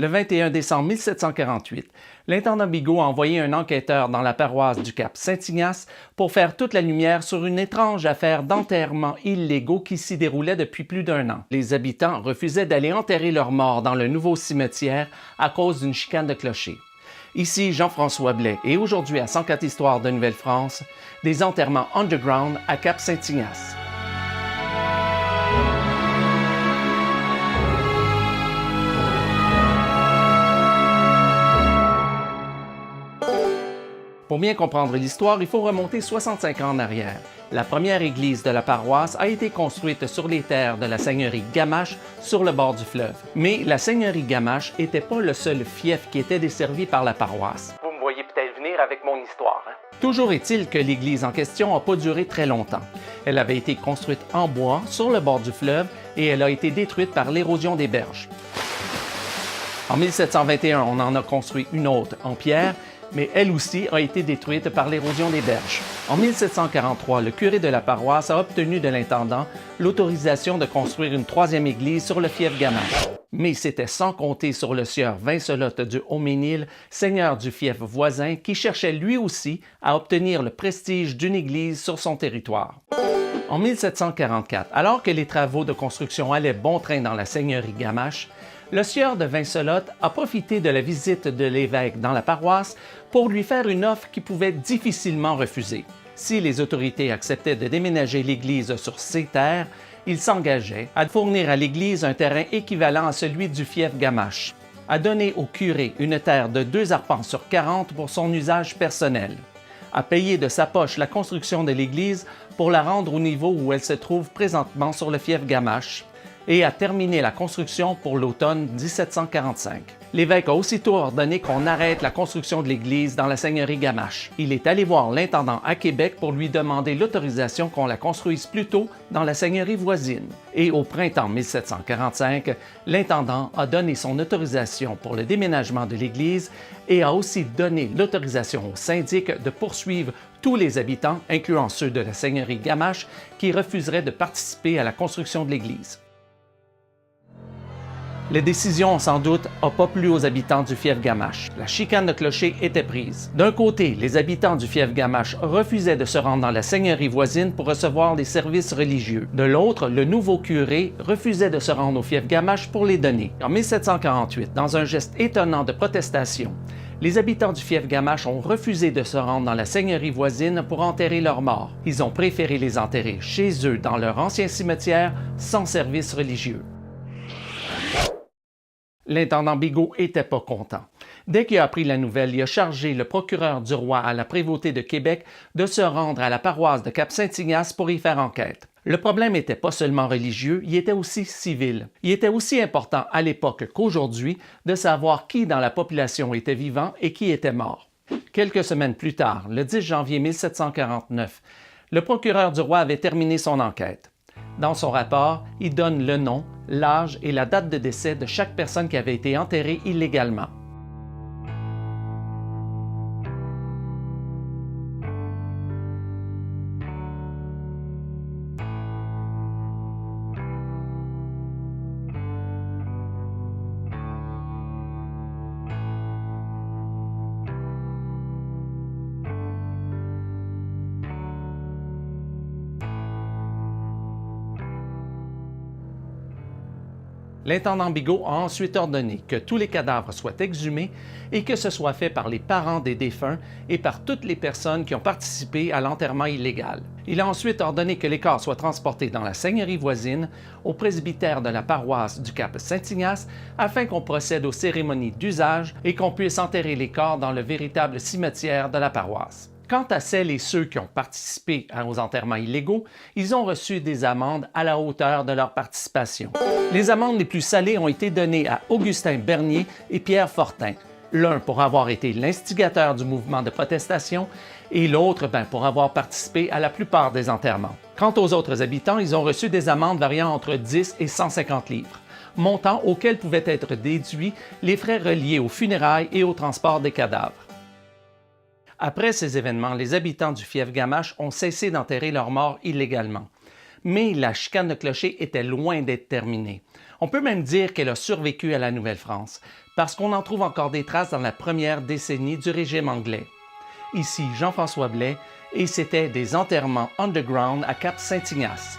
Le 21 décembre 1748, l'intendant Bigot a envoyé un enquêteur dans la paroisse du Cap Saint-Ignace pour faire toute la lumière sur une étrange affaire d'enterrement illégaux qui s'y déroulait depuis plus d'1 an. Les habitants refusaient d'aller enterrer leurs morts dans le nouveau cimetière à cause d'une chicane de clocher. Ici Jean-François Blais et aujourd'hui à 104 Histoires de Nouvelle-France, des enterrements underground à Cap Saint-Ignace. Pour bien comprendre l'histoire, il faut remonter 65 ans en arrière. La première église de la paroisse a été construite sur les terres de la seigneurie Gamache sur le bord du fleuve. Mais la seigneurie Gamache n'était pas le seul fief qui était desservi par la paroisse. Vous me voyez peut-être venir avec mon histoire, hein? Toujours est-il que l'église en question n'a pas duré très longtemps. Elle avait été construite en bois sur le bord du fleuve et elle a été détruite par l'érosion des berges. En 1721, on en a construit une autre en pierre, mais elle aussi a été détruite par l'érosion des berges. En 1743, le curé de la paroisse a obtenu de l'intendant l'autorisation de construire une troisième église sur le fief Gamache. Mais c'était sans compter sur le sieur Vincelotte du Haut-Ménil, seigneur du fief voisin, qui cherchait lui aussi à obtenir le prestige d'une église sur son territoire. En 1744, alors que les travaux de construction allaient bon train dans la seigneurie Gamache, le sieur de Vincelotte a profité de la visite de l'évêque dans la paroisse pour lui faire une offre qu'il pouvait difficilement refuser. Si les autorités acceptaient de déménager l'église sur ses terres, il s'engageait à fournir à l'église un terrain équivalent à celui du fief Gamache, à donner au curé une terre de 2 arpents sur 40 pour son usage personnel, à payer de sa poche la construction de l'église pour la rendre au niveau où elle se trouve présentement sur le fief Gamache, et à terminer la construction pour l'automne 1745. L'évêque a aussitôt ordonné qu'on arrête la construction de l'église dans la seigneurie Gamache. Il est allé voir l'intendant à Québec pour lui demander l'autorisation qu'on la construise plus tôt dans la seigneurie voisine. Et au printemps 1745, l'intendant a donné son autorisation pour le déménagement de l'église et a aussi donné l'autorisation au syndic de poursuivre tous les habitants, incluant ceux de la seigneurie Gamache, qui refuseraient de participer à la construction de l'église. Les décisions, sans doute, n'ont pas plu aux habitants du fief Gamache. La chicane de clocher était prise. D'un côté, les habitants du fief Gamache refusaient de se rendre dans la seigneurie voisine pour recevoir des services religieux. De l'autre, le nouveau curé refusait de se rendre au fief Gamache pour les donner. En 1748, dans un geste étonnant de protestation, les habitants du fief Gamache ont refusé de se rendre dans la seigneurie voisine pour enterrer leurs morts. Ils ont préféré les enterrer chez eux dans leur ancien cimetière sans service religieux. L'intendant Bigot n'était pas content. Dès qu'il a appris la nouvelle, il a chargé le procureur du roi à la prévôté de Québec de se rendre à la paroisse de Cap-Saint-Ignace pour y faire enquête. Le problème n'était pas seulement religieux, il était aussi civil. Il était aussi important à l'époque qu'aujourd'hui de savoir qui dans la population était vivant et qui était mort. Quelques semaines plus tard, le 10 janvier 1749, le procureur du roi avait terminé son enquête. Dans son rapport, il donne le nom, l'âge et la date de décès de chaque personne qui avait été enterrée illégalement. L'intendant Bigot a ensuite ordonné que tous les cadavres soient exhumés et que ce soit fait par les parents des défunts et par toutes les personnes qui ont participé à l'enterrement illégal. Il a ensuite ordonné que les corps soient transportés dans la seigneurie voisine, au presbytère de la paroisse du Cap Saint-Ignace, afin qu'on procède aux cérémonies d'usage et qu'on puisse enterrer les corps dans le véritable cimetière de la paroisse. Quant à celles et ceux qui ont participé aux enterrements illégaux, ils ont reçu des amendes à la hauteur de leur participation. Les amendes les plus salées ont été données à Augustin Bernier et Pierre Fortin, l'un pour avoir été l'instigateur du mouvement de protestation et l'autre pour avoir participé à la plupart des enterrements. Quant aux autres habitants, ils ont reçu des amendes variant entre 10 et 150 livres, montant auquel pouvaient être déduits les frais reliés aux funérailles et au transport des cadavres. Après ces événements, les habitants du fief Gamache ont cessé d'enterrer leurs morts illégalement. Mais la chicane de clocher était loin d'être terminée. On peut même dire qu'elle a survécu à la Nouvelle-France, parce qu'on en trouve encore des traces dans la première décennie du régime anglais. Ici Jean-François Blais, et c'était des enterrements underground à Cap-Saint-Ignace.